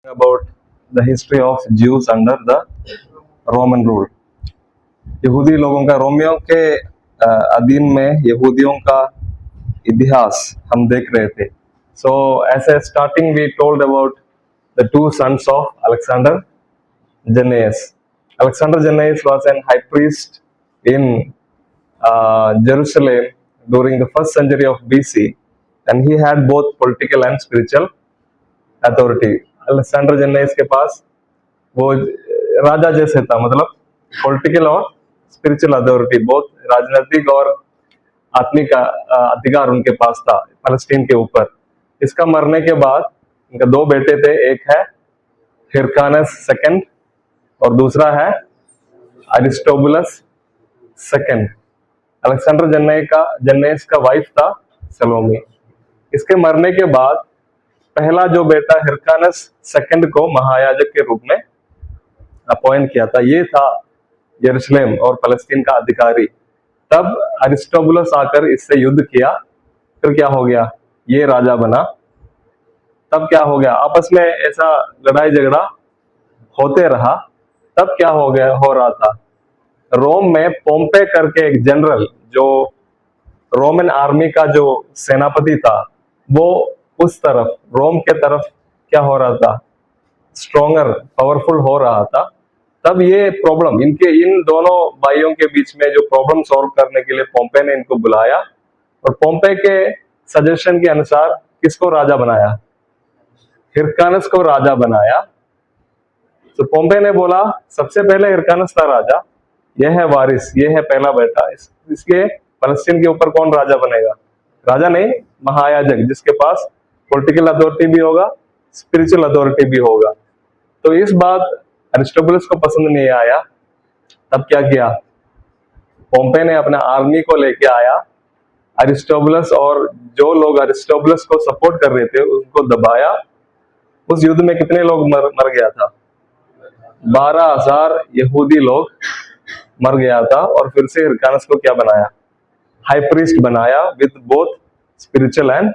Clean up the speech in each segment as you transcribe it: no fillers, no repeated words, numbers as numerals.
about the history of Jews under the Roman rule. यहूदी लोगों का रोमियो के अधीन में यहूदियों का इतिहास हम देख रहे थे. So as a starting we told about the two sons of Alexander Jannaeus. Alexander Jannaeus was an high priest in Jerusalem during the first century of BC, and he had both political and spiritual authority. Alexander Jannaeus के पास वो राजा जैसे था, मतलब political और spiritual authority, बहुत राजनीतिक और आत्मिक अधिकार उनके पास था फलस्तीन के ऊपर. इसका मरने के बाद इनका दो बेटे थे, एक है हिरकानस सेकंड और दूसरा है अरिस्टोबुलस सेकंड. अलेक्जेंडर जन्नेस का वाइफ था सलोमी. इसके मरने के बाद पहला जो बेटा हिरकानस सेकंड को महायाजक के रूप में अपॉइंट किया था. ये था यरूशलेम और फलस्तीन का अधिकारी. तब अरिस्टोबुलस आकर इससे युद्ध किया. फिर क्या हो गया, ये राजा बना. तब क्या हो गया, आपस में ऐसा लड़ाई झगड़ा होते रहा. तब क्या हो रहा था, रोम में पोम्पे करके एक जनरल, जो रोमन आर्मी का जो सेनापति था, वो उस तरफ रोम के तरफ क्या हो रहा था, स्ट्रॉन्गर पावरफुल हो रहा था. तब ये प्रॉब्लम इन दोनों भाइयों के बीच में जो प्रॉब्लम सॉल्व करने के लिए पोम्पे ने इनको बुलाया, और पोम्पे के सजेशन के अनुसार किसको राजा बनाया, हिरकानस को राजा बनाया. तो पोम्पे ने बोला सबसे पहले हिरकानस था राजा, यह है वारिस, यह है पहला बेटा, इसलिए फलस्तीन के ऊपर कौन राजा बनेगा, राजा नहीं, महायाजक, जिसके पास पॉलिटिकल अथॉरिटी भी होगा, स्पिरिचुअल अथॉरिटी भी होगा. तो इस बात अरिस्टोबुलस को पसंद नहीं आया. तब क्या किया, पोम्पे ने अपना आर्मी को लेके आया अरिस्टोबुलस, और जो लोग अरिस्टोबुलस को सपोर्ट कर रहे थे उनको दबाया. उस युद्ध में कितने लोग मर गया था, 12,000 यहूदी लोग मर गया था. और फिर से हिरकानस को क्या बनाया, हाई प्रीस्ट बनाया with both spiritual and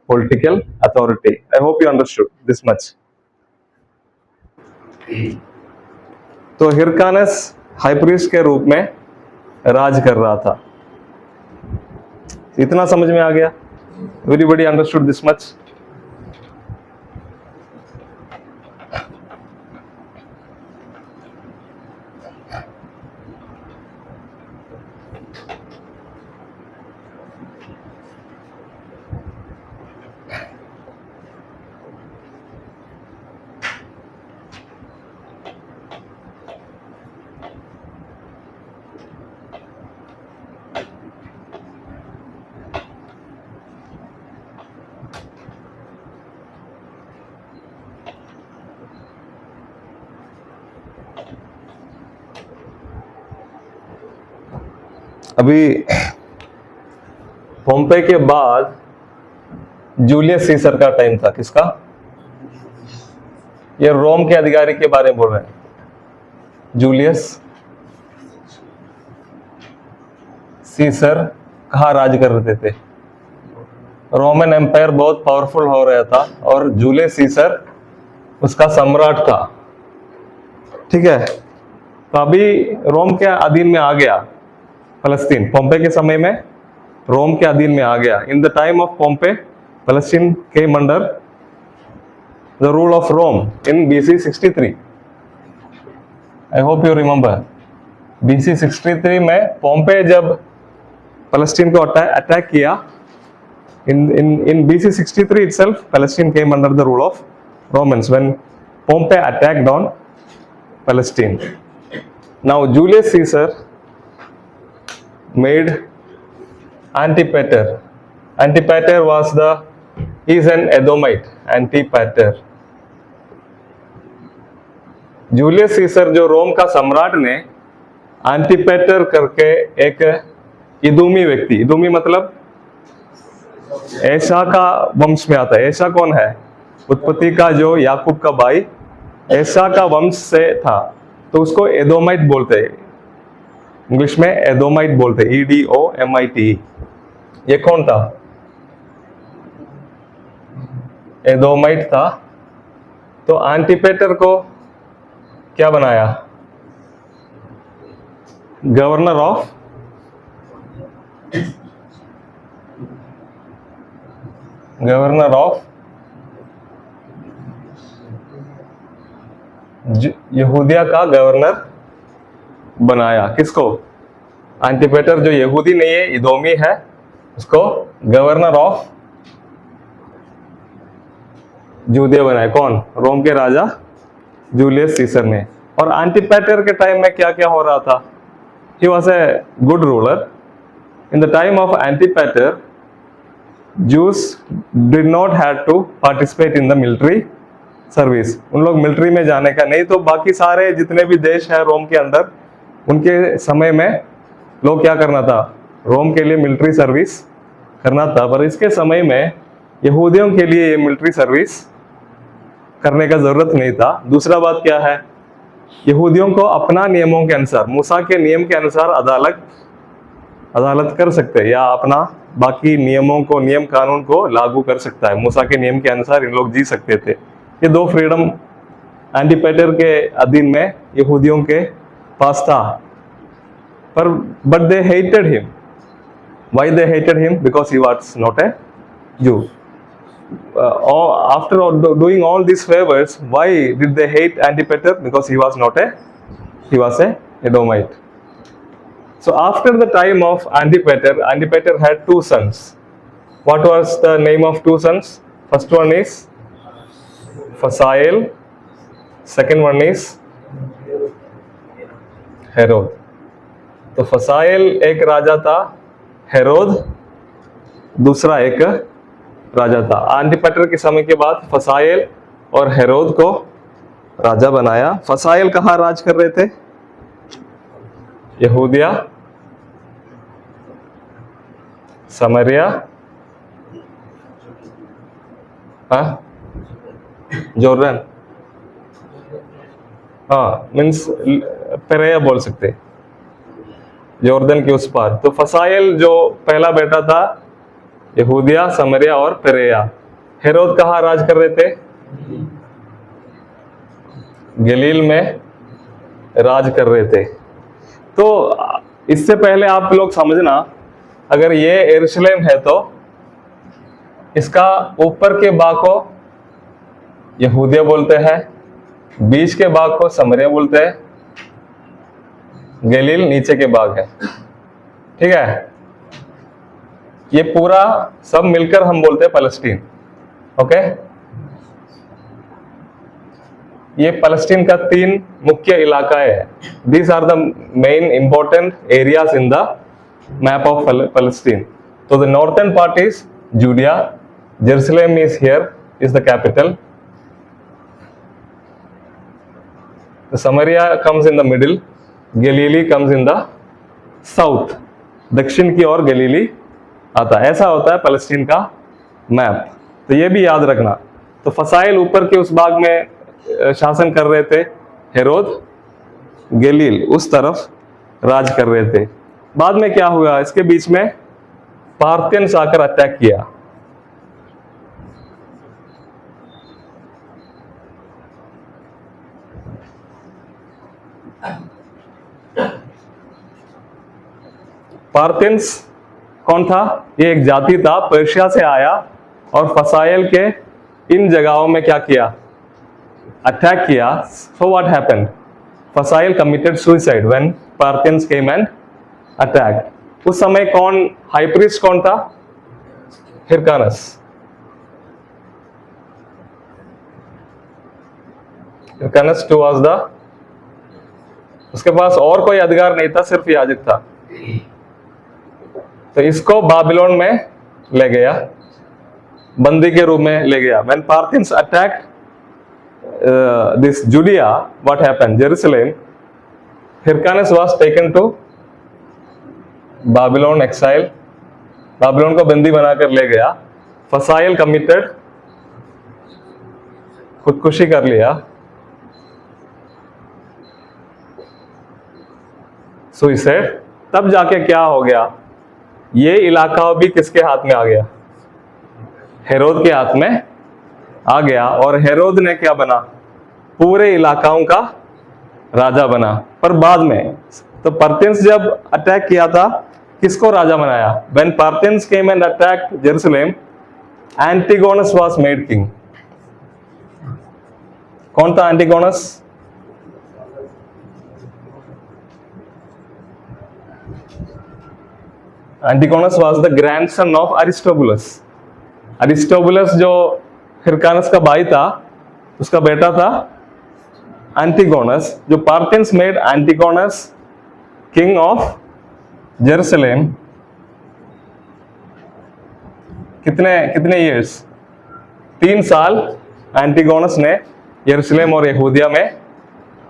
political authority. I hope you understood this much. तो हिरकानस हाई प्रीस्ट के रूप में राज कर रहा था. इतना समझ में आ गया? Everybody understood this much? अभी पोम्पे के बाद जूलियस सीसर का टाइम था. किसका, ये रोम के अधिकारी के बारे में बोल रहे हैं. जूलियस सीसर कहाँ राज कर रहे थे, रोमन एम्पायर बहुत पावरफुल हो रहा था, और जूलियस सीसर उसका सम्राट था. ठीक है, तो अभी रोम के अधीन में आ गया फलस्तीन. पोम्पे के समय में रोम के अधीन में आ गया. In the time of Pompey फलस्तीन came under the rule of Rome in BC 63. I hope you remember. BC 63 में पोम्पे जब फलस्तीन को अटैक किया, in BC 63 itself Palestine came under the rule of Romans when Pompey attacked on Palestine. Now Julius Caesar made Antipater. Antipater is an Edomite. Antipater. Julius Caesar जो Rome का सम्राट ने एंटीपेटर करके एक इदूमी व्यक्ति, इदूमी मतलब ऐशा का वंश में आता है. ऐशा कौन है, उत्पत्ति का जो याकूब का भाई ऐशा का वंश से था, तो उसको एदोमाइट बोलते हैं. इंग्लिश में एदोमाइट बोलते हैं, EDOMITE. ये कौन था, एदोमाइट था. तो एंटीपेटर को क्या बनाया? गवर्नर ऑफ यहूदिया का गवर्नर बनाया। किसको? एंटीपेटर जो यहूदी नहीं है, इदोमी है, उसको गवर्नर ऑफ जूदिया बनाया। कौन? रोम के राजा जूलियस सीसर ने। और एंटीपेटर के टाइम में क्या क्या हो रहा था? He was a good ruler. In the time of Antipater, Jews did not have to participate in the military service. उन लोग मिलिट्री में जाने का नहीं। तो बाकी सारे जितने भी देश है रोम के अंदर, उनके समय में लोग क्या करना था? रोम के लिए मिलिट्री सर्विस करना था। पर इसके समय में यहूदियों के लिए ये मिलिट्री सर्विस करने का जरूरत नहीं था। दूसरा बात क्या है? यहूदियों को अपना नियमों के अनुसार, मूसा के नियम के अनुसार अदालत कर सकते हैं, या अपना बाकी नियमों को, नियम कानून को लागू कर सकता है। मूसा के नियम के अनुसार इन लोग जी सकते थे। ये दो फ्रीडम एंटीपेटर के अधीन में यहूदियों के पास था। पर but they hated him. Why they hated him? Because he was not a Jew. After doing all these favors, why did they hate Antipater? Because he was a Edomite. So after the time of Antipater had two sons. What was the name of two sons? First one is Phasael. Second one is Herod. तो फसाइल एक राजा था, हेरोद दूसरा एक राजा था। एंटीपेटर के समय के बाद फसाइल और हेरोद को राजा बनाया। फसाइल कहाँ राज कर रहे थे? यहूदिया, समरिया, जॉर्डन, मीन्स पेरेया बोल सकते, जॉर्डन के उस पार। तो फसाइल जो पहला बेटा था, यहूदिया, समरिया और पेरेया। हेरोद कहाँ राज कर रहे थे? गलील में राज कर रहे थे। तो इससे पहले आप लोग समझना, अगर ये यरूशलेम है तो इसका ऊपर के भाग को यहूदिया बोलते हैं, बीच के भाग को समरिया बोलते हैं, गलील नीचे के भाग है। ठीक है, ये पूरा सब मिलकर हम बोलते हैं पैलेस्टीन। ओके, ये पैलेस्टीन का 3 मुख्य इलाका है। These are the main important areas in the map of Palestine. तो the northern part is Judea, Jerusalem is here, is the capital. The Samaria comes in the middle, Galilee comes in the south, दक्षिण की ओर गलीली आता है। ऐसा होता है Palestine का map, तो ये भी याद रखना। तो फसाइल ऊपर के उस भाग में शासन कर रहे थे, हेरोद गलील उस तरफ राज कर रहे थे। बाद में क्या हुआ? इसके बीच में पार्थियंस आकर अटैक किया। पार्थियंस कौन था? ये एक जाति था, पर्शिया से आया और फसाइल के इन जगहों में क्या किया? अटैक किया। So what happened? Phasael committed suicide when Parthians came and attack. उस समय कौन हाई प्रीस्ट कौन था? Hyrcanus. Hyrcanus two was the, उसके पास और कोई अधिकार नहीं था, सिर्फ याजक था। तो इसको बाबिलोन में ले गया, बंदी के रूप में ले गया। When Parthians attacked this Judea, what happened? Jerusalem, Hyrcanus was taken to Babylon exile. Babylon को बंदी बनाकर ले गया। फसाइल कमिटेड, खुदकुशी कर लिया, सुसाइड। तब जाके क्या हो गया? ये इलाका भी किसके हाथ में आ गया? हेरोद के हाथ में आ गया। और हेरोद ने क्या बना? पूरे इलाकाओं का राजा बना। पर बाद में तो पार्थियंस जब अटैक किया था, किसको राजा बनाया? When Parthians came and attacked Jerusalem, Antigonus was made king. कौन था एंटिगोनस? एंटिगोनस was the grandson of Aristobulus. Aristobulus जो हिरकानस का भाई था, उसका बेटा था एंटिगोनस। जो Parthians made एंटिगोनस king of Jerusalem. कितने ईयर्स? 3 साल एंटिगोनस ने यरूशलेम और यहूदिया में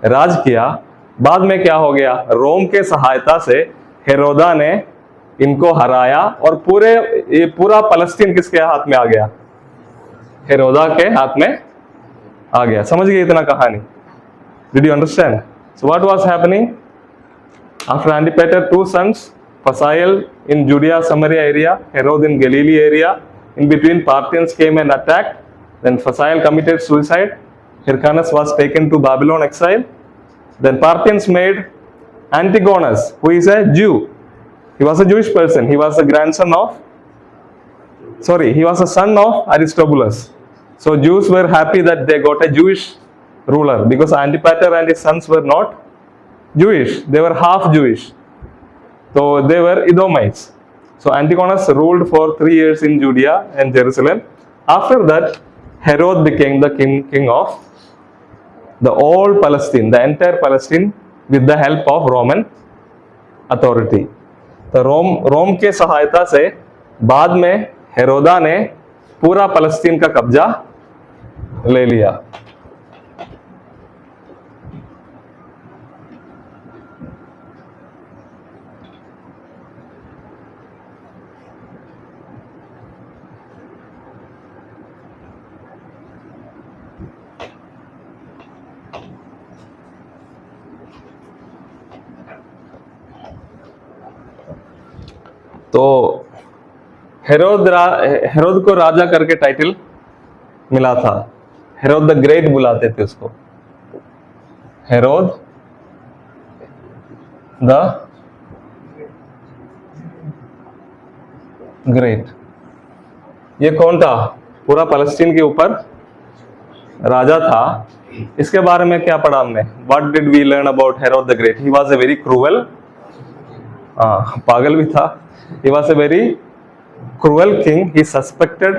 राज किया। बाद में क्या हो गया? रोम के सहायता से हेरोदा ने इनको हराया और पूरा फलस्तीन किसके हाथ में आ गया? हेरोदा के हाथ में आ गया। समझ गए इतना कहानी? Did you understand? So what was happening? After Antipater, 2 sons, Phasael in Judea, Samaria area, Herod in Galilee area. In between, Parthians came and attacked. Then Phasael committed suicide. Hyrcanus was taken to Babylon exile. Then Parthians made Antigonus, who is a Jew. He was a Jewish person. He was a son of Aristobulus. So Jews were happy that they got a Jewish ruler, because Antipater and his sons were not Jewish. They were half Jewish. So they were Edomites. So Antigonus ruled for 3 years in Judea and Jerusalem. After that, Herod became the king of the whole Palestine, the entire Palestine, with the help of Roman authority. तो रोम के सहायता से बाद में हेरोदा ने पूरा फलस्तीन का कब्जा ले लिया। तो हेरोद को राजा करके टाइटल मिला था। हेरोद द ग्रेट बुलाते थे उसको, हेरोद द ग्रेट। ये कौन था? पूरा फलस्तीन के ऊपर राजा था। इसके बारे में क्या पढ़ा हमने? What did we learn about Herod the great? He was a very cruel, पागल भी था। He was a very cruel king. He suspected,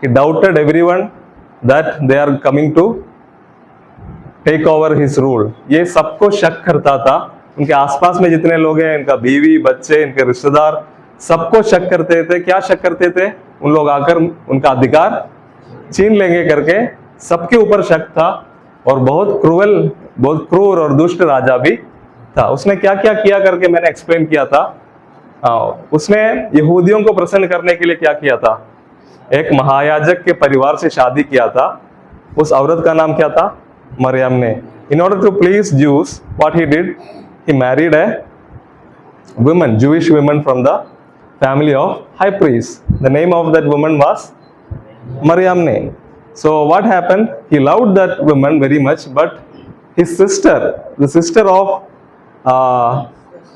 he doubted everyone that they are coming to take over his rule. ये सबको शक करता था। उनके आसपास में जितने लोग हैं, इनका बीवी, बच्चे, इनके रिश्तेदार, सबको शक करते थे। क्या शक करते थे? उन लोग आकर उनका अधिकार छीन लेंगे करके सबके ऊपर शक था। और बहुत क्रूर और दुष्ट राजा भी था। उसने क्या क्या किया करके मैंने एक्सप्लेन किया था। उसने यहूदियों को प्रसन्न करने के लिए क्या किया था? एक महायाजक के परिवार से शादी किया था। उस औरत का नाम क्या था? मरियम ने। In order to please Jews, what he did, he married a woman, Jewish woman from the family of high priest. The name of that woman was Mariamne. So what happened? He loved that woman very much, but his sister, the sister of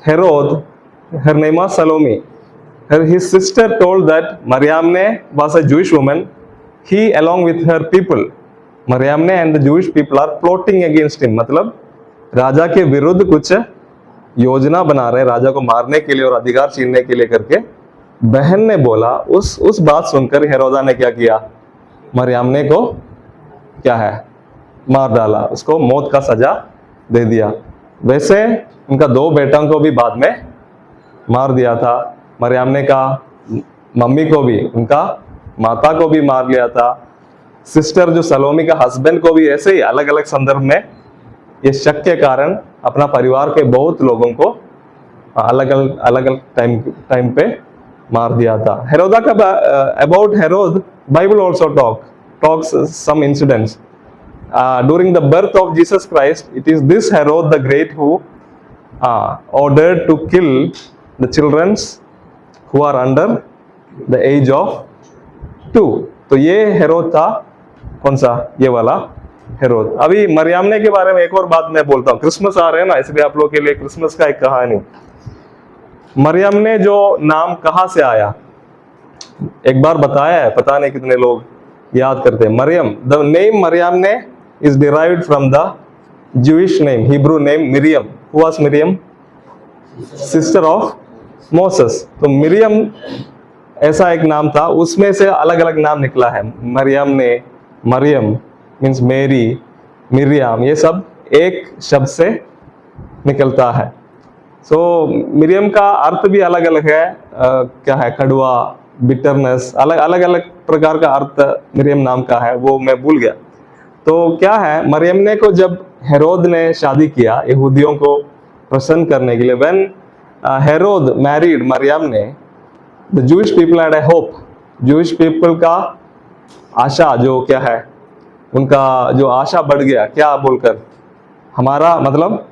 Herod, her name was Salome. His sister told that Mariamne was a Jewish woman. He, along with her people, Mariamne and the Jewish people are plotting against him. मतलब राजा के विरुद्ध कुछ योजना बना रहे, राजा को मारने के लिए और अधिकार छीनने के लिए करके। बहन ने बोला, उस बात सुनकर हेरोदा ने क्या किया? मरियमने को क्या है? मार डाला, उसको मौत का सजा दे दिया। वैसे उनका 2 बेटों को भी बाद में मार दिया था। मरियमने का मम्मी को भी, उनका माता को भी मार लिया था। सिस्टर जो सलोमी का हस्बैंड को भी ऐसे ही अलग अलग संदर्भ में ये शक के कारण अपना परिवार के बहुत लोगों को अलग अलग टाइम पे मार दिया था। हेरोदा का about Herod Bible also talks some incidents during the birth of Jesus Christ. It is this Herod the great who ordered to kill the children who are under the age of 2। तो ये हेरोद था कौन सा? ये वाला हेरोद। अभी मरियमने के बारे में एक और बात मैं बोलता हूँ, क्रिसमस आ रहे हैं ना, इसलिए आप लोग के लिए क्रिसमस का एक कहानी। मरियमने जो नाम कहाँ से आया, एक बार बताया है, पता नहीं कितने लोग याद करते हैं। Mariam, the name Mariamne is derived from the Jewish name, Hebrew name Miriam. Who was Miriam? Sister of Moses. तो मिरियम ऐसा एक नाम था, उसमें से अलग अलग नाम निकला है। मरियम ने, मरियम मीन्स मेरी, मिरियाम, ये सब एक शब्द से निकलता है। सो मिरियम का अर्थ भी अलग अलग है। क्या है, कड़वा, बिटरनेस, अलग अलग अलग प्रकार का अर्थ मिरियम नाम का है, वो मैं भूल गया। तो क्या है, मरियमने को जब हेरोद ने शादी किया यहूदियों को प्रसन्न करने के लिए, when Herod married Mariamne, the Jewish people had a hope. Jewish people का आशा जो क्या है, उनका जो आशा बढ़ गया, क्या बोलकर, हमारा मतलब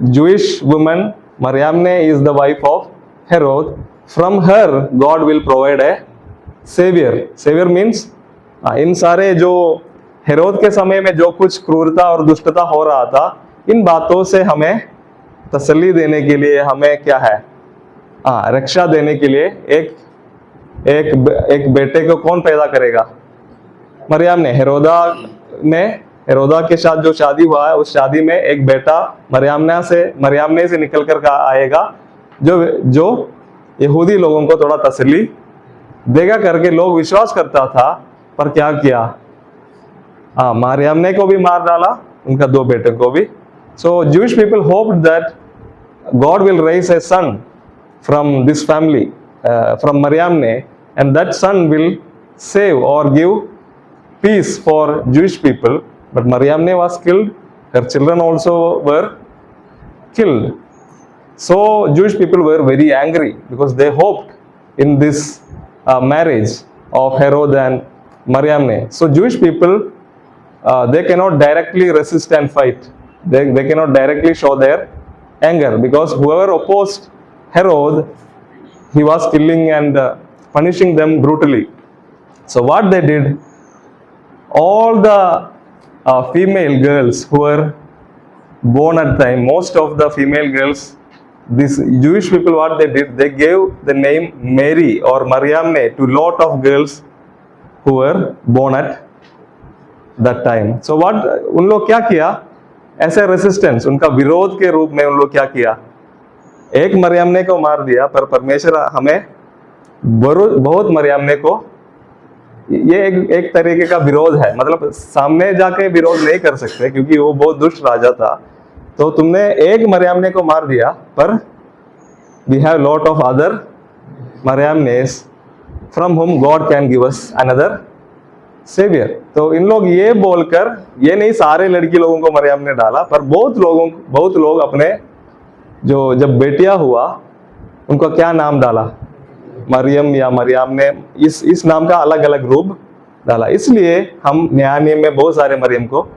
Jewish woman Mariamne is the wife of Herod, from her God will provide a saviour. Saviour means इन सारे जो हेरोद के समय में जो कुछ क्रूरता और दुष्टता हो रहा था, इन बातों से हमें तसल्ली देने के लिए, हमें क्या है, रक्षा देने के लिए एक बेटे को कौन पैदा करेगा, मरियम ने। हेरोदा के साथ जो शादी हुआ है, उस शादी में एक बेटा मरियमने से निकल कर आएगा, जो यहूदी लोगों को थोड़ा तसल्ली देगा करके लोग विश्वास करता था। पर क्या किया, मरियमने को भी मार डाला, उनका दो बेटों को भी। सो Jewish people hoped that God will raise a son from this family, from Mariamne, and that son will save or give peace for Jewish people. But Mariamne was killed, her children also were killed. So Jewish people were very angry because they hoped in this marriage of Herod and Mariamne. So Jewish people, they cannot directly resist and fight. They cannot directly show their anger, because whoever opposed Herod, he was killing and punishing them brutally. So what they did, all the female girls who were born at the time, most of the female girls, these Jewish people, what they did, they gave the name Mary or Mariamne to lot of girls who were born at that time. So what, उन लोग क्या किया, ऐसे resistance, उनका विरोध के रूप में उन लोग क्या किया, एक मरियमने को मार दिया। पर परमेश्वर हमें बहुत मरियमने को, ये एक तरीके का विरोध है, मतलब सामने जाके विरोध नहीं कर सकते क्योंकि वो बहुत दुष्ट राजा था। तो तुमने एक मरियमने को मार दिया, पर we have lot of other Mariamnes from whom God can give us another saviour. तो इन लोग ये बोलकर, ये नहीं सारे लड़की लोगों को मरियम ने डाला, पर बहुत लोग अपने जो जब बेटियां हुआ, उनको क्या नाम डाला, मरियम या मरियम ने, इस नाम का अलग अलग रूप डाला। इसलिए हम न्याय नियम में बहुत सारे मरियम को,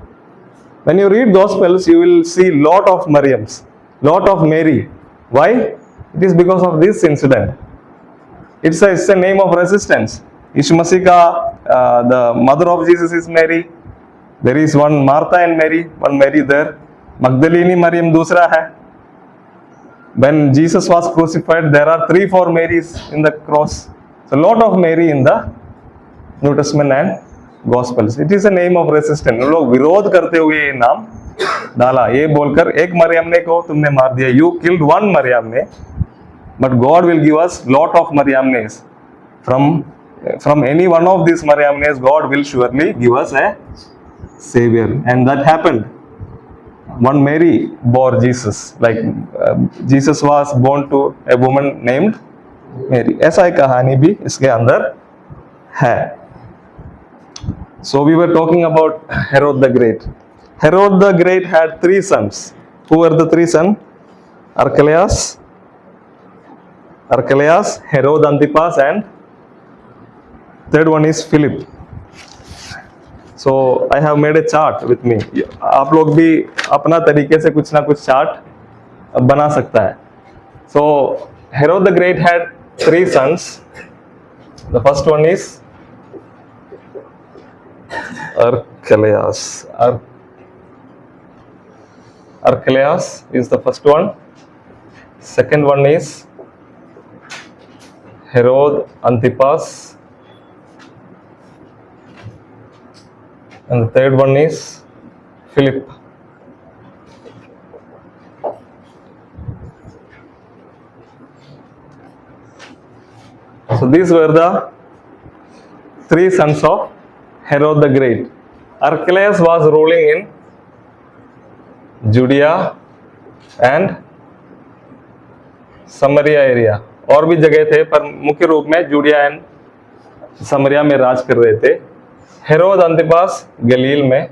when you read Gospels you will see lot of Mariams, lot of Mary. Why? It is because of this incident. It's a name of resistance. यीशु मसीह का the mother of Jesus is Mary. There is one Martha and Mary, one Mary there. Magdalene Mariam दूसरा है. When Jesus was crucified, there are 3-4 Marys in the cross. So lot of Mary in the New Testament and Gospels. It is a name of resistance. लोग विरोध करते हुए ये नाम डाला, ये बोलकर एक मरियमने को तुमने मार दिया. You killed one मरियमने, but God will give us lot of Mariamnes. From any one of these Mariamnes, God will surely give us a savior, and that happened. One Mary bore Jesus, like Jesus was born to a woman named Mary. ऐसा एक कहानी भी इसके अंदर है. So we were talking about Herod the Great. Herod the Great had 3 sons. Who were the 3 sons? Archelaus, Herod Antipas, and third one is Philip. So I have made a chart with me. आप लोग भी अपना तरीके से कुछ ना कुछ chart बना सकता है. So Herod the Great had 3 sons. The first one is Archelaus. Archelaus is the first one. Second one is Herod Antipas. And the third one is Philip. So these were the three sons of Herod the Great. Archelaus was ruling in Judea and Samariya area, और भी जगह थे पर मुख्य रूप में Judea and समरिया में राज कर रहे थे. हेरोद अंतिपास गलील में,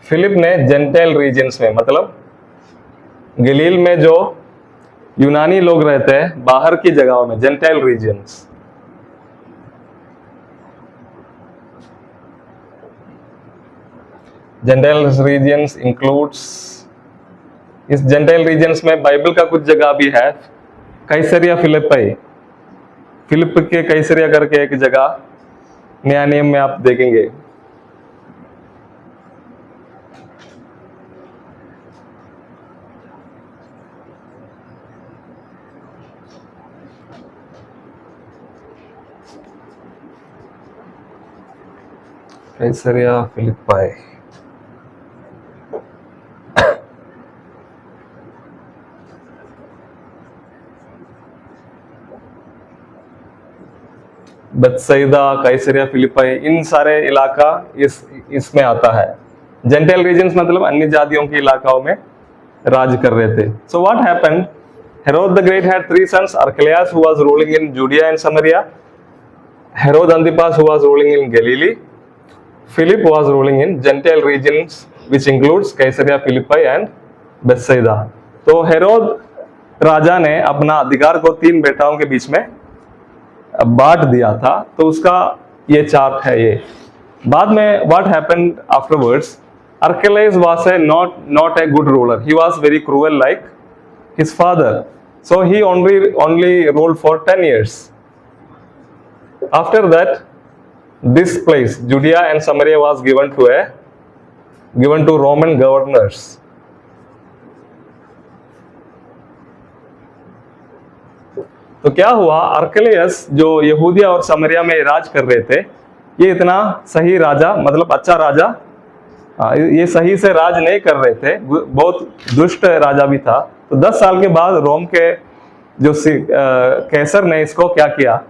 फिलिप ने जेंटाइल रीजन्स में, मतलब गलील में जो यूनानी लोग रहते हैं बाहर की जगहों में, gentile regions. Gentile regions includes, इस जेंटाइल रीजन्स में बाइबल का कुछ जगह भी है. कैसरिया फिलिप्पी, फिलिप के कैसरिया करके एक जगह नया नियम में आप देखेंगे. कैसरिया फिलिप्पी. बत्सैदा, कैसरिया फिलिप्पी, इन सारे इलाका इसमें आता है. जेंटाइल रीजन्स मतलब अन्य जातियों के इलाकाओं में राज कर रहे थे. So what happened, Herod the great had three sons. Archelaus who was ruling in Judea and Samaria, Herod Antipas who was ruling in Galilee, Philip was ruling in gentile regions which includes Caesarea Philippi and Bethsaida. तो Herod राजा ने अपना अधिकार को तीन बेटाओं के बीच में बांट दिया था. तो उसका ये चार्ट है. ये बाद में what happened afterwards, Archelaus was not a good ruler. He was very cruel like his father. So he only ruled for 10 years. After that, this place Judea and Samaria was given to Roman governors. तो क्या हुआ, आर्केलास जो यहूदिया और समरिया में राज कर रहे थे, ये इतना सही राजा, मतलब अच्छा राजा, ये सही से राज नहीं कर रहे थे, बहुत दुष्ट राजा भी था. तो 10 साल के बाद रोम के जो कैसर ने इसको क्या किया,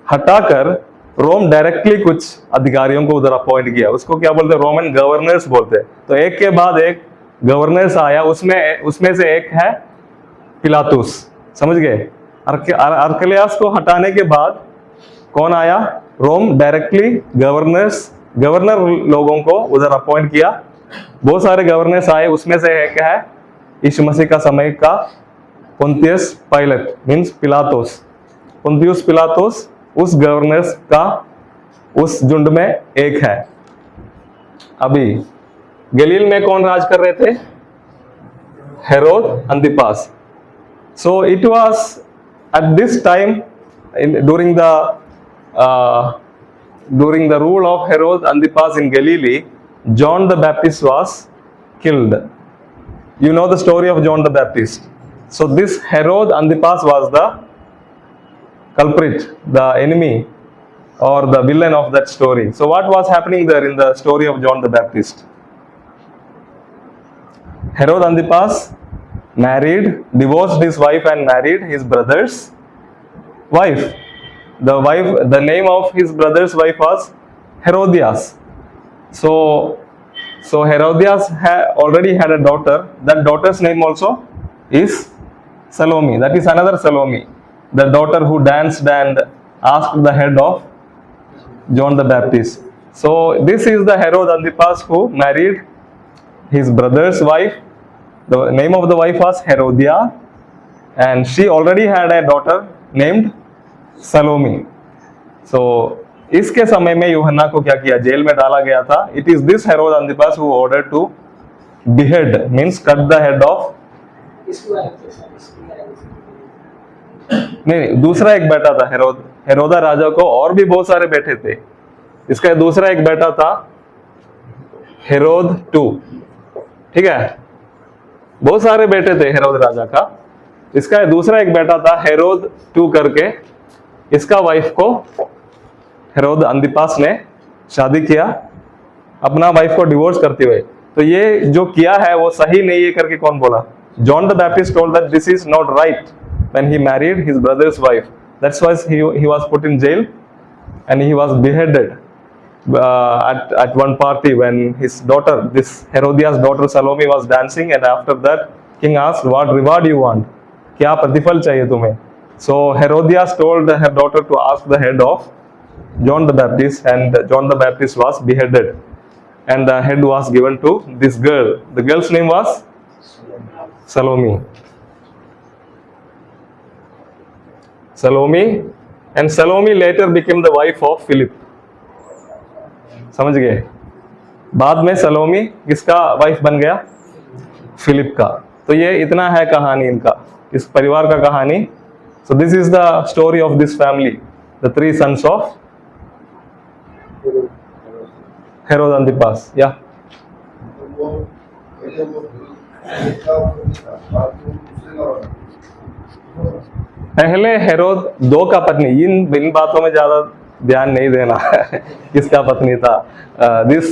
हटाकर रोम डायरेक्टली कुछ अधिकारियों को उधर अपॉइंट किया. उसको क्या बोलते हैं, रोमन गवर्नर्स बोलते हैं. तो एक के बाद एक गवर्नर्स आया, उसमें से एक है पिलातुस. समझ गए. आर्केलास को हटाने के बाद कौन आया, रोम डायरेक्टली गवर्नर लोगों को उधर अपॉइंट किया. बहुत सारे गवर्नर्स आए, उसमें से एक है यीशु मसीह का समय का पोंतियस पायलट, मींस पिलातुस. पोंतियस पिलातुस उस गवर्नर्स का उस झुंड में एक है. अभी गलील में कौन राज कर रहे थे, Herod Antipas. So it was at this time during the rule of Herod Antipas in Galilee, John the Baptist was killed. You know the story of John the Baptist. So this Herod Antipas was the culprit, the enemy or the villain of that story. So what was happening there in the story of John the Baptist? Herod Antipas divorced his wife and married his brother's wife. The name of his brother's wife was Herodias. So Herodias already had a daughter. That daughter's name also is Salome. That is another Salome, the daughter who danced and asked the head of John the Baptist. So this is the Herod Antipas who married his brother's wife. The name of the wife was Herodia, and she already had a daughter named Salome. So इसके समय में यूहन्ना को क्या किया, jail में डाला गया था. It is this Herod Antipas who ordered to behead, means cut the head of. नहीं, दूसरा एक बेटा था हेरोदा राजा को और भी बहुत सारे बेटे थे। इसका दूसरा एक बेटा था हेरोद 2, ठीक है, बहुत सारे बेटे थे हेरोद राजा का। इसका दूसरा एक बेटा था हेरोद 2 करके। इसका वाइफ को हेरोद अंतिपास ने शादी किया अपना वाइफ को डिवोर्स करते हुए। तो ये जो किया है वो सही नहीं है करके कौन बोला? John the Baptist told that this is not right when he married his brother's wife, that's why he was put in jail and he was beheaded at one party when his daughter, this Herodias daughter Salome, was dancing, and after that king asked, what reward you want, क्या प्रतिफल चाहिए तुम्हें? So Herodias told her daughter to ask the head of John the Baptist, and John the Baptist was beheaded, and the head was given to this girl. The girl's name was Salome. Salome, and Salome later became the wife of Philip. समझ गए? बाद में सलोमी किसका wife बन गया? Philip का। तो ये इतना है कहानी इनका, इस परिवार का कहानी। So this is the story of this family, the 3 sons of Herod Antipas. Yeah. पहले हेरोद 2 का पत्नी, इन बातों में ज्यादा ध्यान नहीं देना किसका पत्नी था। This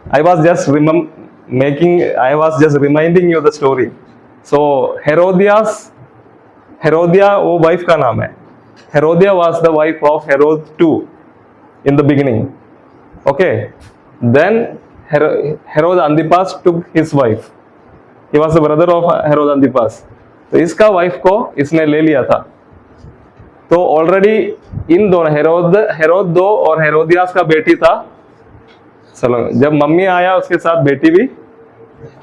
I was just reminding you the story. So Herodias वो वाइफ का नाम है। Herodias was the wife of Herod 2 in the beginning. Okay, then Herod Antipas took his wife. He was the brother of Herod Antipas. तो इसका wife को इसने ले लिया था। तो ऑलरेडी इन दोनों हेरोद 2 और हेरोदियास का बेटी था सलोमी। जब मम्मी आया उसके साथ बेटी भी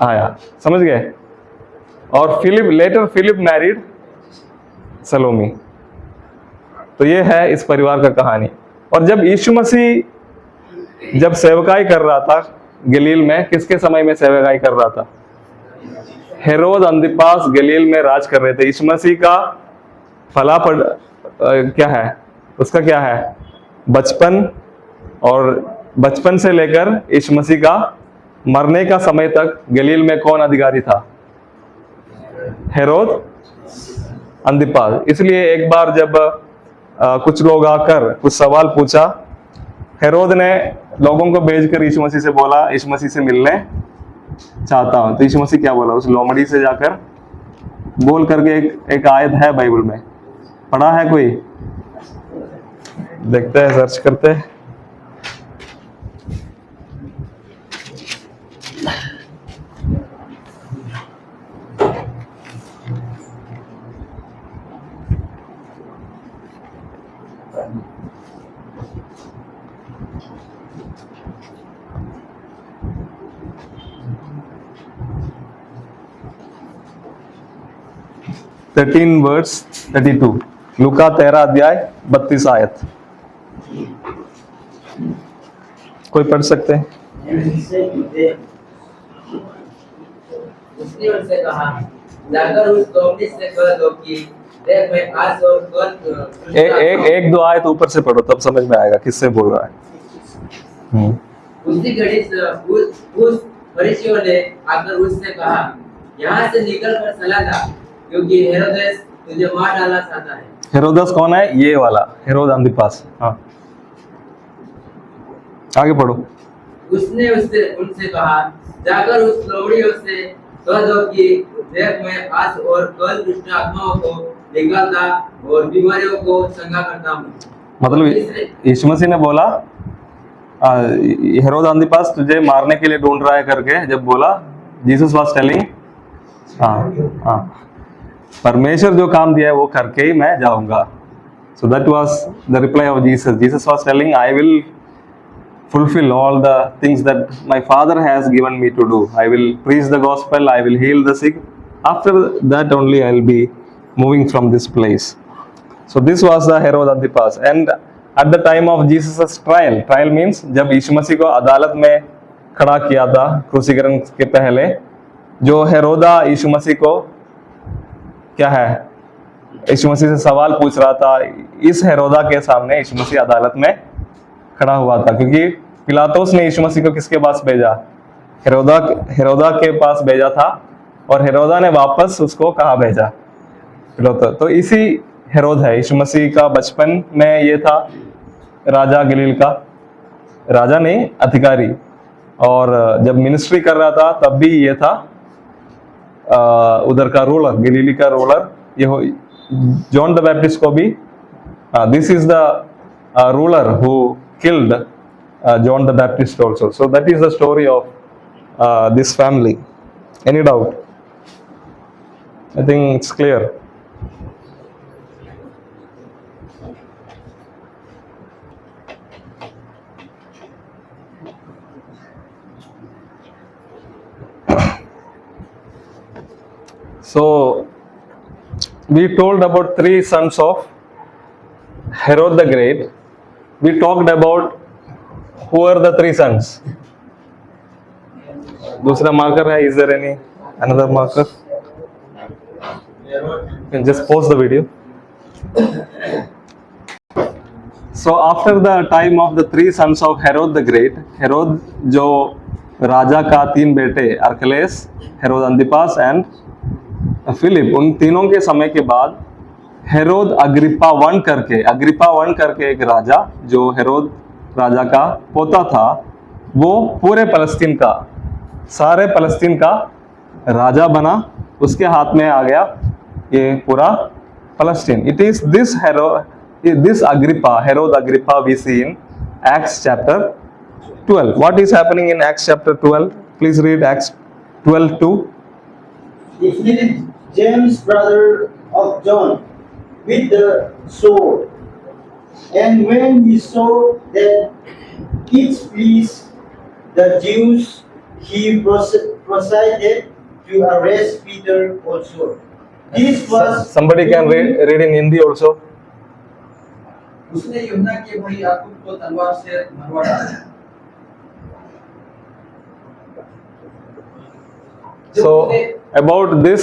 आया, समझ गए? और फिलिप मैरिड सलोमी। तो ये है इस परिवार का कहानी। और जब यीशु मसीह जब सेवकाई कर रहा था गलील में, किसके समय में सेवकाई कर रहा था? हेरोद अंतिपास गलील में राज कर रहे थे। यीशु मसीह का क्या है उसका, क्या है? बचपन, और बचपन से लेकर यीशु मसीह का मरने का समय तक गलील में कौन अधिकारी था? हेरोद अंतिपास। इसलिए एक बार जब कुछ लोग आकर कुछ सवाल पूछा, हेरोद ने लोगों को भेजकर यीशु मसीह से बोला, यीशु मसीह से मिलने चाहता हूं। तो यीशु मसीह क्या बोला? उस लोमड़ी से जाकर बोल करके एक आयत है बाइबल में, पढ़ा है कोई? देखते हैं, सर्च करते हैं। वर्स 32, लूका 13 अध्याय 32 आयत। कोई पढ़ सकते हैं? उसने उनसे कहा, जाकर उस लोमड़ी से कह दो कि देख मैं आज और कल एक 2 आयत ऊपर से पढ़ो, तब समझ में आएगा किससे बोल रहा है। उसी घड़ी उस फरीसियों ने आकर उससे कहा, यहाँ से निकल कर चला जा, क्योंकि हेरोदेस तुझे मार डालना चाहता है। हेरोदेस कौन है? ये वाला हेरोद अंतिपास। हाँ, आगे पढ़ो। उसने उनसे कहा, जाकर उस लोमड़ियों से कह दो कि देख मैं आज और कल दुष्ट आत्माओं को निकालता और बीमारियों को चंगा करता हूँ। मतलब यीशु मसीह ने बोला हेरोद अंतिपास तुझे मारने के लिए ढूंढ रहा है करके जब बोला, जीसस वाज टेलिंग, हाँ, परमेश्वर जो काम दिया है वो करके ही मैं जाऊंगा। So that was the reply off Jesus. Jesus was telling, I will fulfill all the things that my father has given me to do. I will preach the gospel, I will heal the sick. After that only I will be moving from this place. So this was the Herod Antipas. And at the time of Jesus' trial means जब यीशु मसीह को अदालत में खड़ा किया था क्रूसीकरण के पहले, जो हेरोदा यीशु मसीह को क्या है यीशु मसीह से सवाल पूछ रहा था। इस हेरोदा के सामने यीशु मसीह अदालत में खड़ा हुआ था, क्योंकि पिलातुस ने यीशु मसीह को किसके पास भेजा? हेरोदा हेरोदा के पास भेजा था, और हेरोदा ने वापस उसको कहाँ भेजा? पिलातुस। तो इसी हेरोद है। यीशु मसीह का बचपन में ये था राजा गलील का, राजा नहीं अधिकारी, और जब मिनिस्ट्री कर रहा था तब भी ये था उधर का रूलर, गलीली का रूलर। ये जॉन द बैप्टिस्ट को भी this is the ruler who killed John the Baptist also. So that is the story of this family. Any doubt? I think it's clear. So we told about three sons of Herod the Great. We talked about who are the three sons. दूसरा marker है? Is there any another marker? You can just pause the video. So after the time of the three sons of Herod the Great, Herod जो राजा का तीन बेटे अर्कलेस, Herod अंतिपास and Philip, उन तीनों के समय के बाद हेरोद अग्रिप्पा वन करके एक राजा, जो हेरोद राजा का पोता था, वो पूरे फलस्तीन का, सारे फलस्तीन का राजा बना। उसके हाथ में आ गया ये पूरा फलस्तीन। It is this Agrippa, Herod Agrippa we see in Acts chapter 12. What is happening in Acts chapter 12? Please read Acts 12:2. Defeated James, brother of John, with the sword. And when he saw that it pleased the Jews, he proceeded to arrest Peter also. This was Somebody can read in Hindi also. उसने यूहन्ना के भाई याकूब को तलवार से मरवा डाला। So about this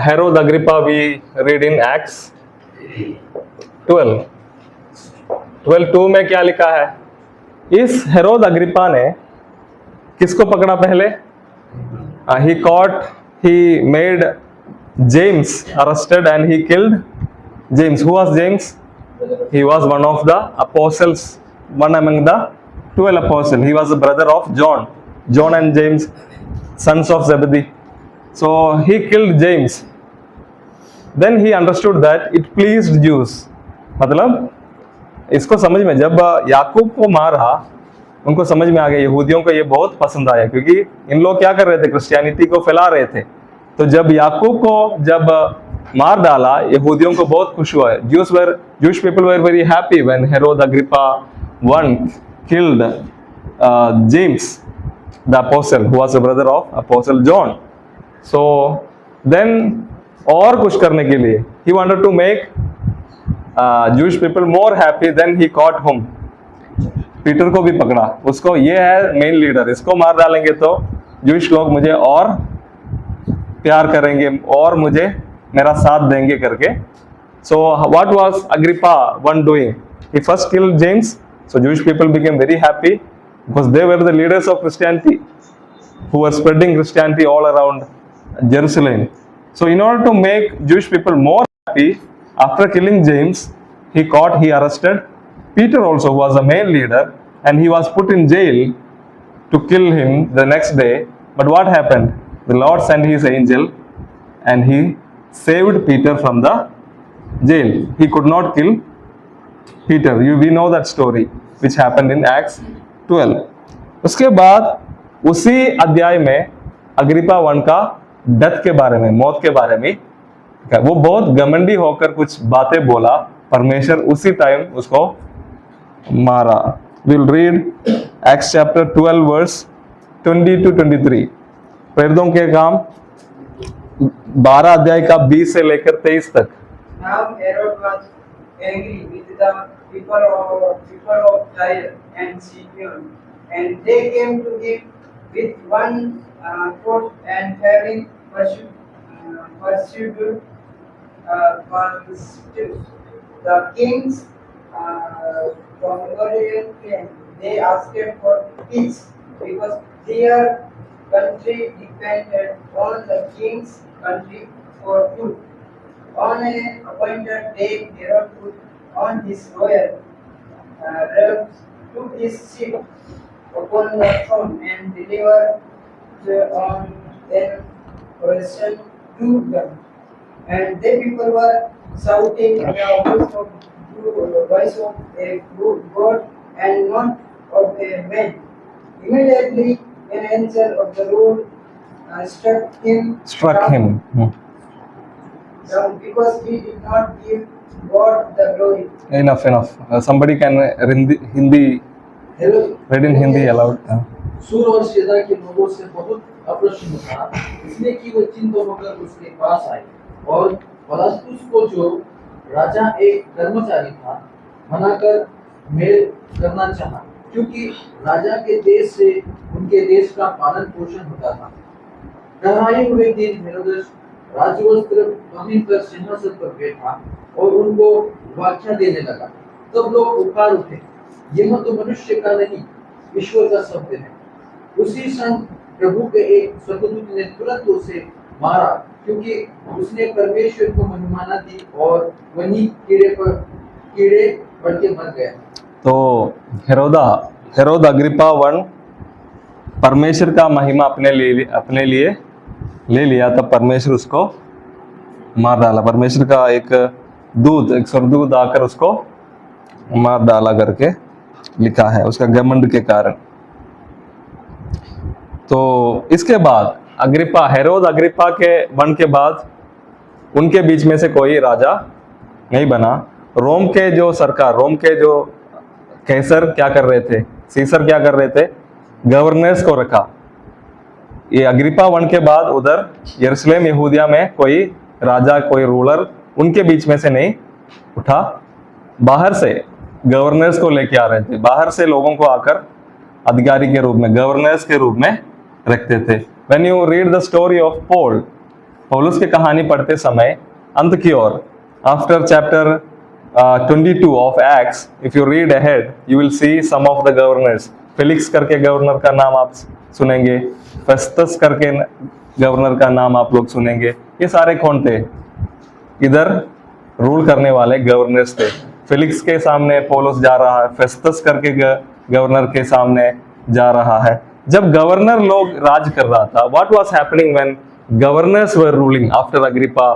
Herod Agrippa we read in Acts 12. 12:2 में क्या लिखा है? इस हेरोद अग्रिप्पा ने किसको पकड़ा पहले? He made James arrested and he killed James. Who was James? He was one of the apostles, one among the 12 apostles. He was the brother of John and James, sons of Zebedee. So he killed James. Then he understood that it pleased Jews. मतलब इसको समझ में, जब याकूब को मारा, उनको समझ में आ गया, यहूदियों को ये बहुत पसंद आया, क्योंकि इन लोग क्या कर रहे थे? क्रिश्चियनिटी को फैला रहे थे। तो जब याकूब को जब मार डाला, यहूदियों को बहुत खुश हुआ। Jewish people were very happy when Herod Agrippa I killed James, the apostle, who was a brother of Apostle John. So then और कुछ करने के लिए, he wanted to make Jewish people more happy. Then he caught whom? Peter को भी पकड़ा। उसको, ये है मेन लीडर, इसको मार डालेंगे तो जूश लोग मुझे और प्यार करेंगे और मुझे मेरा साथ देंगे करके। So what was Agrippa one doing? He first killed James. So Jewish people became very happy because they were the leaders of Christianity who were spreading Christianity all around Jerusalem. So in order to make Jewish people more happy, after killing James, he arrested Peter also, who was the main leader, and he was put in jail to kill him the next day. But what happened? The Lord sent his angel and he saved Peter from the jail. He could not kill Peter. We know that story which happened in Acts 12. उसके बाद उसी अध्याय में Agrippa one का death के बारे में, मौत के बारे में, वो बहुत घमंडी होकर कुछ बातें बोला, परमेश्वर उसी टाइम उसको मारा। We'll read Acts chapter 12 verse 20 to 23. प्रेरितों के काम 12 अध्याय का 20 से लेकर 23 तक। Now Herod was angry with the people of Tyre and Sidon, and they came to him with one accord and having pursued constitutes. The kings from Orient came. They asked for peace because their country depended on the king's country for food. On a appointed day, Herod put on his royal robes, took his seat upon the throne, and delivered on them oration to them. And the people were shouting the voice of a God and not of a man. Immediately, an angel of the Lord struck him. down because he did not give God the glory. Enough. Somebody can Hindi read in Hindi aloud. सूर और शेदा के लोगों से बहुत अप्रसन्न था, इसलिए कि वो चिंतित होकर उसके पास आए और बलास्तुस को जो राजा एक कर्मचारी था मनाकर मेल करना चाहा, क्योंकि राजा के देश से उनके देश का पालन पोषण होता था। ठहराए हुए दिन हेरोदेस राजवस्त्र पहनकर सिंहासन पर बैठा और उनको व्याख्या देने लगा। तब लोग पुकार उठे, यह तो मनुष्य का नहीं, ईश्वर का शब्द है। उसी संग प्रभु के एक स्वर्गदूत ने तुरंत उसे मारा, क्योंकि उसने परमेश्वर को महिमा दी और वही कीड़े पड़ के मर गया। तो हेरोद अग्रिप्पा 1 परमेश्वर का महिमा अपने लिए ले लिया, तब परमेश्वर उसको मार डाला। परमेश्वर का एक स्वर्गदूत आकर उसको मार डाला करके लिखा है, उसका घमंड के कारण। तो इसके बाद हेरोद अग्रिप्पा के 1 के बाद उनके बीच में से कोई राजा नहीं बना। रोम के जो कैसर क्या कर रहे थे, सीसर क्या कर रहे थे, गवर्नर्स को रखा। ये अग्रिप्पा 1 के बाद उधर यरूशलेम यहूदिया में कोई राजा, कोई रूलर उनके बीच में से नहीं उठा। बाहर से गवर्नर्स को लेके आ रहे थे, बाहर से लोगों को आकर अधिकारी के रूप में, गवर्नर्स के रूप में रखते थे। When you read the story of Paul, पौलुस की कहानी पढ़ते समय अंत की ओर, after chapter 22 of Acts, if you read ahead, you will see some of the governors. Felix करके गवर्नर का नाम आप सुनेंगे, फेस्तस करके गवर्नर का नाम आप लोग सुनेंगे। ये सारे कौन थे? इधर रूल करने वाले गवर्नर्स थे। फेलिक्स के सामने पौलुस जा रहा है, फेस्तस करके गवर्नर के सामने जा रहा है। जब गवर्नर लोग राज कर रहा था, what was happening when governors were ruling after Agrippa?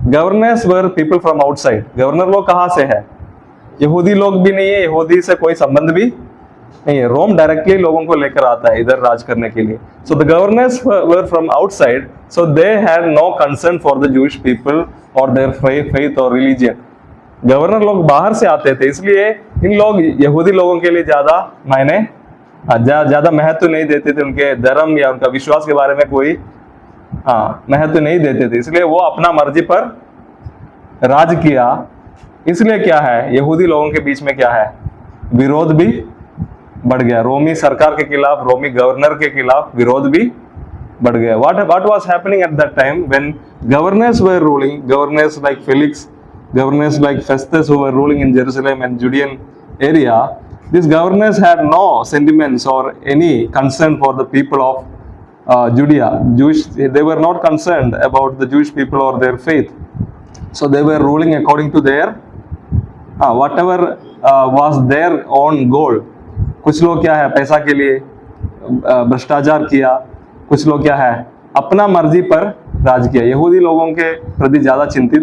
Governors were people from outside. Governor लोग कहाँ से है? यहूदी लोग भी नहीं है, यहूदी से कोई संबंध भी नहीं है। रोम डायरेक्टली लोगों को लेकर आता है इधर राज करने के लिए। So the governors were from outside, so they had no concern for the Jewish people और देयर फेथ और रिलीजियन। गवर्नर लोग बाहर से आते थे, इसलिए इन लोग यहूदी लोगों के लिए ज्यादा महत्व नहीं देते थे। उनके धर्म या उनका विश्वास के बारे में कोई महत्व नहीं देते थे, इसलिए वो अपना मर्जी पर राज किया। इसलिए क्या है, यहूदी लोगों के बीच में क्या है, विरोध भी बढ़ गया। रोमी सरकार के खिलाफ, रोमी गवर्नर के खिलाफ विरोध भी बढ़ गया। What was happening at that time when governors were ruling, governors like Felix, governors like Festus who were ruling in Jerusalem and Judean area, these governors had no sentiments or any concern for the people of Judea. They were not concerned about the Jewish people or their faith. So they were ruling according to their whatever was their own goal. कुछ लोग क्या है, पैसा के लिए भ्रष्टाचार किया, कुछ लोग क्या है, अपना मर्जी पर राज किया। यहूदी लोगों के प्रति ज्यादा चिंतित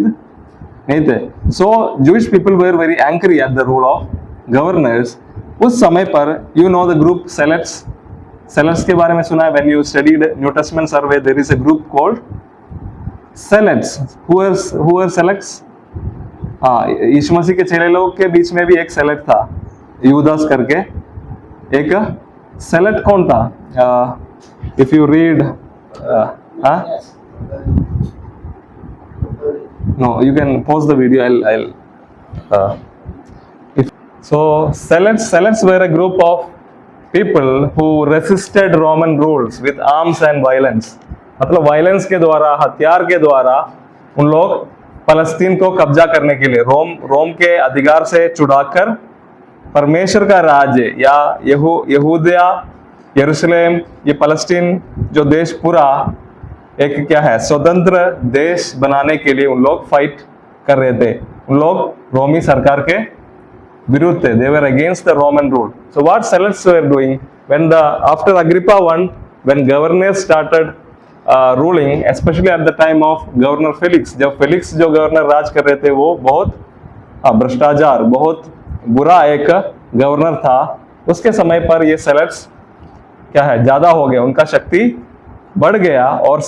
नहीं थे। So Jewish people were very angry at the rule of governors. उस समय पर you know the group Zealots के बारे में सुना है? When you studied New Testament survey, there is a group called Zealots. Who are Zealots? यीशु मसीह के चेले लोग के बीच में भी एक सेलेट था, यूदास करके एक सेलेट। कौन था? If you read no, you can pause the video. So Zealots were a group of people who resisted Roman rules with arms and violence. मतलब वायलेंस के द्वारा, हथियार के द्वारा उन लोग फलस्तीन को कब्जा करने के लिए, रोम के अधिकार से छुड़ाकर परमेश्वर का राज्य या यहूदिया, यरूशलेम, ये फलस्तीन जो देश पूरा एक क्या है स्वतंत्र देश बनाने के लिए उन लोग फाइट कर रहे थे। उन लोग रोमी सरकार के विरुद्ध थे। They were against the Roman rule. So what zealots were doing when after Agrippa I, when governors started ruling, especially at the time of Governor Felix, जब फेलिक्स जो गवर्नर राज कर रहे थे वो बहुत भ्रष्टाचार, बहुत बुरा एक गवर्नर था, उसके समय पर ये सेलेट्स क्या है ज्यादा हो गया, उनका शक्ति बढ़ गया। और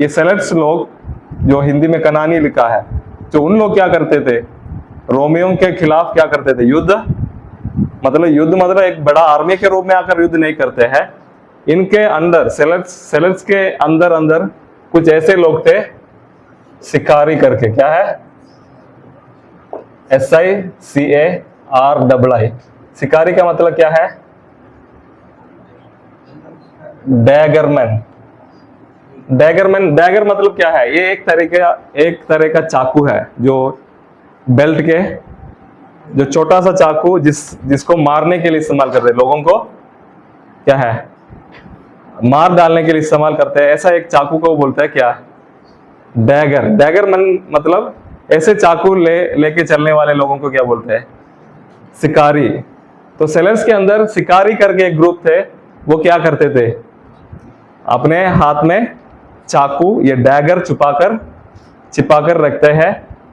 ये सेलेट्स लोग जो हिंदी में कनानी लिखा है, तो उन लोग क्या करते थे, रोमियों के खिलाफ क्या करते थे, युद्ध मतलब एक बड़ा आर्मी के रूप में आकर युद्ध नहीं करते हैं। इनके अंदर सेलेट्स के अंदर कुछ ऐसे लोग थे, शिकारी करके, क्या है, SICARII। शिकारी का मतलब क्या है, डैगर मतलब क्या है, ये एक तरह का चाकू है जो बेल्ट के, जो छोटा सा चाकू जिसको मारने के लिए इस्तेमाल करते हैं, लोगों को क्या है मार डालने के लिए इस्तेमाल करते हैं। ऐसा एक चाकू को बोलते हैं क्या, डैगर मतलब ऐसे चाकू लेके चलने वाले लोगों को क्या बोलते हैं, शिकारी। तो सेलर्स के अंदर शिकारी करके एक ग्रुप थे, वो क्या करते थे, अपने हाथ में चाकू ये डैगर छिपाकर रखते हैं,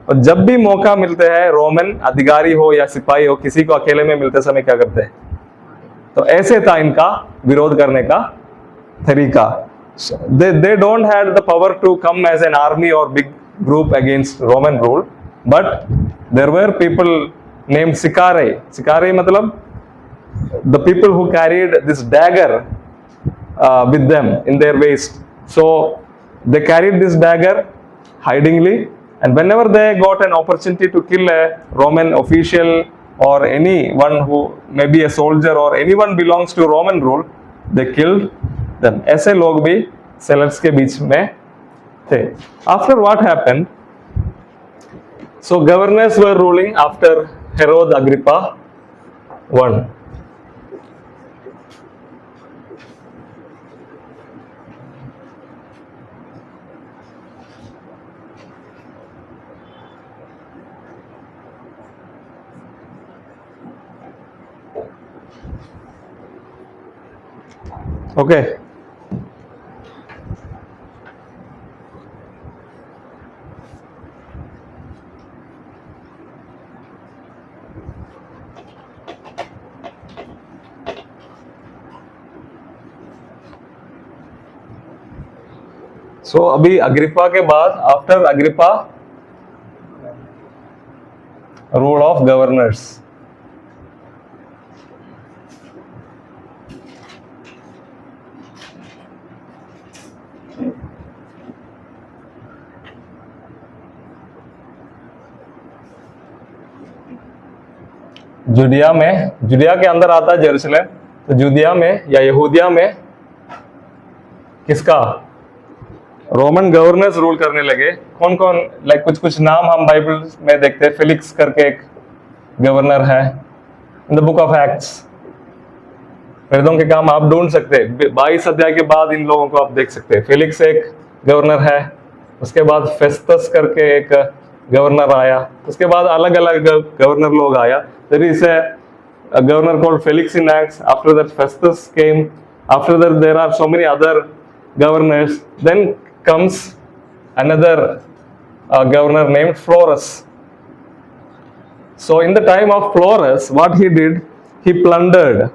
और जब भी मौका मिलते हैं, रोमन अधिकारी हो या सिपाही हो, किसी को अकेले में मिलते समय क्या करते हैं। तो ऐसे था इनका विरोध करने का तरीका। They don't had the power to come as an army or big group against Roman rule, but there were people named Sicarii. Sicarii मतलब the people who carried this dagger with them in their waist. So they carried this dagger hidingly, and whenever they got an opportunity to kill a Roman official or anyone who may be a soldier or anyone belongs to Roman rule, they killed them. ऐसे लोग भी sellers के बीच में थे। After what happened? So governors were ruling after Herod Agrippa I. Okay. So अभी Agrippa के बाद, after Agrippa, rule of governors. Judea के अंदर आता है जेरूशलेम, तो जुदिया में या यहूदिया में किसका, रोमन गवर्नर्स रूल करने लगे। कौन कौन, लाइक कुछ नाम हम बाइबल में देखते हैं। फेलिक्स करके एक गवर्नर है, in the book of acts, प्रेरितों के काम आप ढूंढ सकते हैं, 22 अध्याय के बाद इन लोगों को आप देख सकते हैं। फेलिक्स एक गवर्नर है, उसके बाद फेस्तस करके एक गवर्नर आया, उसके बाद अलग अलग गवर्नर लोग आया। There is a governor called Felix in Acts. After that Festus came. After that there are so many other governors. Then comes another governor named Florus. So in the time of Florus, what he did, he plundered,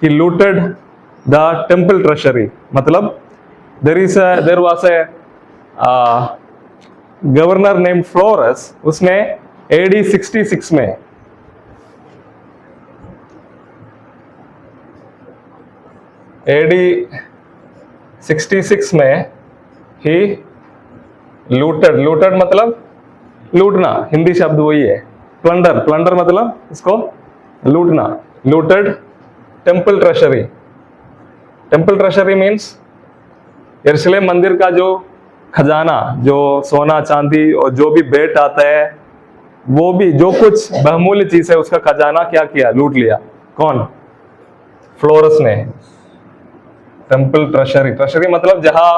he looted the temple treasury. मतलब there was a governor named Florus. उसने AD 66 में AD 66 में ही looted मतलब लूटना, हिंदी शब्द वही है। Plunder मतलब इसको लूटना। लूटेड टेम्पल ट्रेशरी मीन्स यरूशलेम मंदिर का जो खजाना, जो सोना चांदी और जो भी भेंट आता है, वो भी जो कुछ बहुमूल्य चीज है उसका खजाना क्या किया, लूट लिया। कौन? फ्लोरस ने। टेम्पल ट्रेशरी, ट्रेशरी मतलब जहां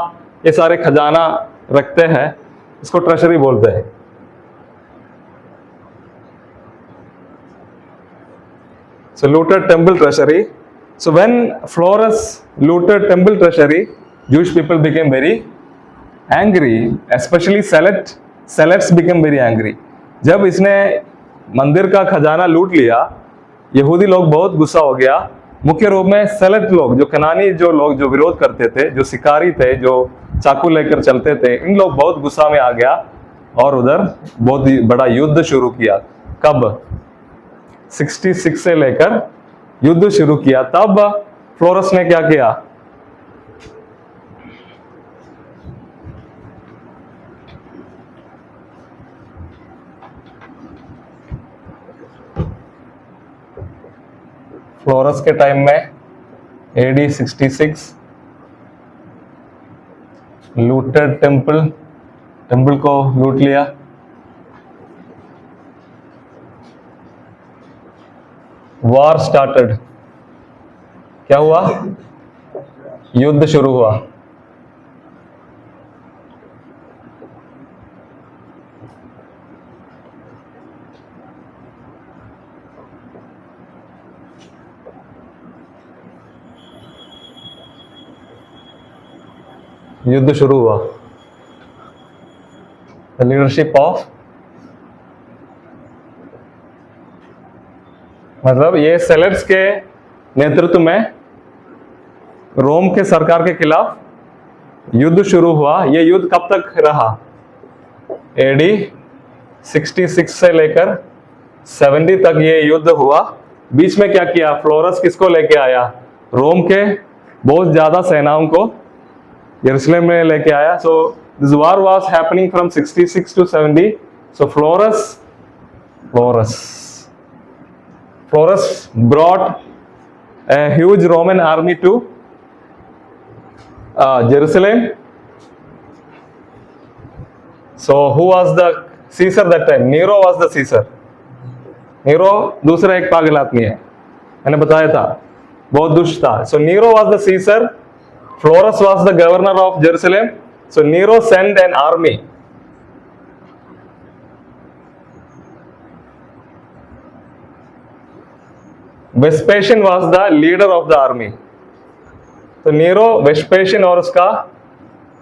ये सारे खजाना रखते हैं, इसको ट्रेशरी बोलते हैं। So looted temple treasury. So when Florus looted temple treasury, Jewish people became very angry, especially Zealots became very angry. जब इसने मंदिर का खजाना लूट लिया, यहूदी लोग बहुत गुस्सा हो गया। मुख्य रूप में सेलेट लोग, जो कनानी जो लोग जो विरोध करते थे, जो शिकारी थे, जो चाकू लेकर चलते थे, इन लोग बहुत गुस्सा में आ गया और उधर बहुत ही बड़ा युद्ध शुरू किया। कब? 66 से लेकर युद्ध शुरू किया। तब फ्लोरस ने क्या किया? फ्लोरस के टाइम में AD 66 लूटेड टेम्पल को लूट लिया। वॉर स्टार्टेड, क्या हुआ? युद्ध शुरू हुआ। युद्ध शुरू हुआ। द लीडरशिप ऑफ, मतलब ये सेलेट्स के नेतृत्व में रोम के सरकार के खिलाफ युद्ध शुरू हुआ। ये युद्ध कब तक रहा? AD 66 से लेकर 70 तक ये युद्ध हुआ। बीच में क्या किया? फ्लोरस किसको लेके आया? रोम के बहुत ज्यादा सेनाओं को यरूशलेम में लेके आया। So this war was happening from 66 to 70. So Florus brought a huge Roman army to Jerusalem. So who was the Caesar that time? Nero was the Caesar. Nero दूसरा एक पागल आदमी है, मैंने बताया था, बहुत दुष्ट था। So Nero was the Caesar. Florus was the governor of Jerusalem. So Nero sent an army. Vespasian was the leader of the army. तो नीरो वेस्पेशियन और उसका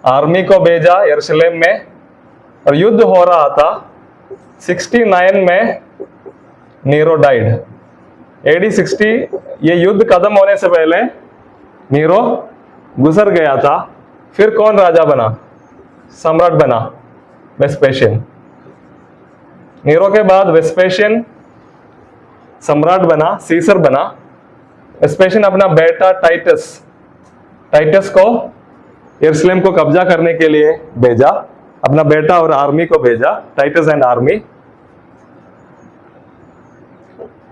आर्मी को भेजा यरूशलेम में, और युद्ध हो रहा था। 69 में नीरो डाइड। AD 60, ये युद्ध खत्म होने से पहले नीरो गुजर गया था। फिर कौन राजा बना? सम्राट बना, वेस्पेशियन। नीरो के बाद वेस्पेशियन सम्राट बना, सीसर बना। वेस्पेशियन अपना बेटा टाइटस को यरूशलेम को कब्जा करने के लिए भेजा, अपना बेटा और आर्मी को भेजा, टाइटस एंड आर्मी।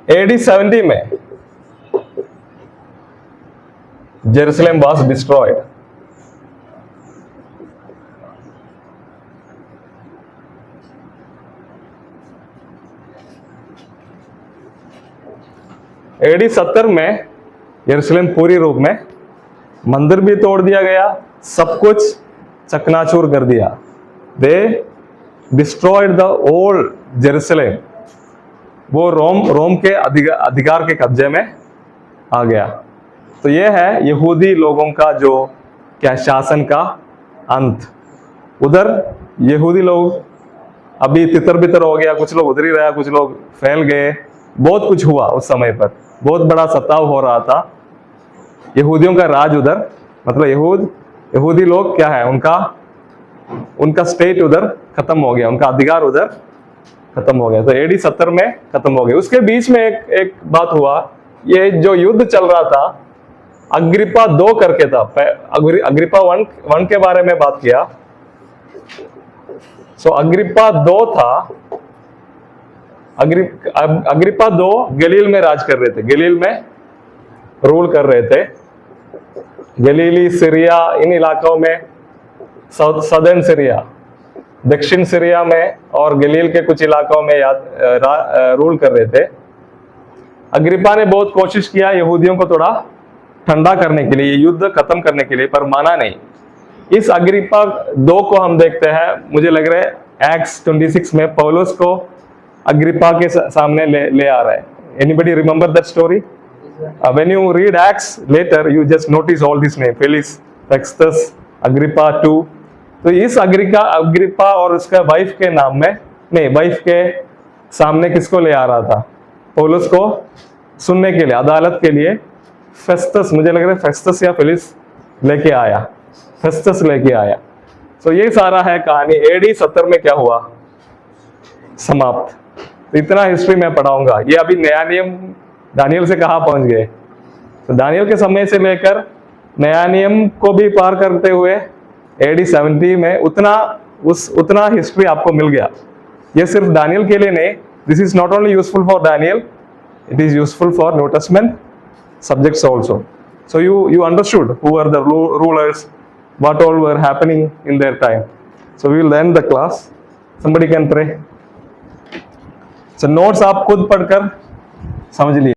AD 70 में जेरूशलेम वाज डिस्ट्रॉयड। AD 70 में यरूशलेम पूरी रूप में, मंदिर भी तोड़ दिया गया, सब कुछ चकनाचूर कर दिया। They destroyed the old Jerusalem. वो रोम के अधिकार के कब्जे में आ गया। तो ये है यहूदी लोगों का जो क्या शासन का अंत। उधर यहूदी लोग अभी तितर बितर हो गया, कुछ लोग उधर ही रहा, कुछ लोग फैल गए, बहुत कुछ हुआ उस समय पर, बहुत बड़ा सताव हो रहा था। यहूदियों का राज उधर, मतलब यहूदी लोग क्या है, उनका स्टेट उधर खत्म हो गया, उनका अधिकार उधर खत्म हो गया। तो AD 70 में खत्म हो गया। उसके बीच में एक बात हुआ, ये जो युद्ध चल रहा था, अग्रिप्पा 2 करके था। अग्रिप्पा 1 के बारे में बात किया। सो अग्रिप्पा 2 था। अग्रिप्पा 2 गलील में राज कर रहे थे, गलील में रूल कर रहे थे। गलीली, सीरिया, इन इलाकों में सदर्न सीरिया, दक्षिण सीरिया में और गलील के कुछ इलाकों में रूल कर रहे थे। अग्रिपा ने बहुत कोशिश किया यहूदियों को थोड़ा ठंडा करने के लिए, युद्ध खत्म करने के लिए, पर माना नहीं। इस अग्रिपा 2 को हम देखते हैं, मुझे लग रहा है एक्ट्स 26 में पौलुस को अग्रिपा के सामने ले आ रहा है। Anybody remember that story? When you read Acts later, you just notice all these names: Felix, Festus, Agrippa II. तो इस अग्रिपा और उसका वाइफ के नाम में, नहीं, वाइफ के सामने किसको ले आ रहा था? पौलुस को सुनने के लिए, अदालत के लिए फेस्तस, मुझे लग रहा है फेस्तस या फेलिक्स लेके आया, फेस्तस लेके आया। तो ये सारा है कहानी। AD 70 में क्या हुआ? समाप्त। तो इतना हिस्ट्री मैं पढ़ाऊंगा। ये अभी नया नियम दानियल से कहाँ पहुंच गए? तो दानियल के समय से लेकर नया नियम को भी पार करते हुए AD 70 में उतना हिस्ट्री आपको मिल गया। ये सिर्फ दानियल के लिए नहीं, this is not only useful for Daniel, it is useful for New Testament subjects also. So you understood who were the rulers, what all were happening in their time. So we will end the class. Somebody can pray. So notes आप खुद पढ़कर समझ लीजिए।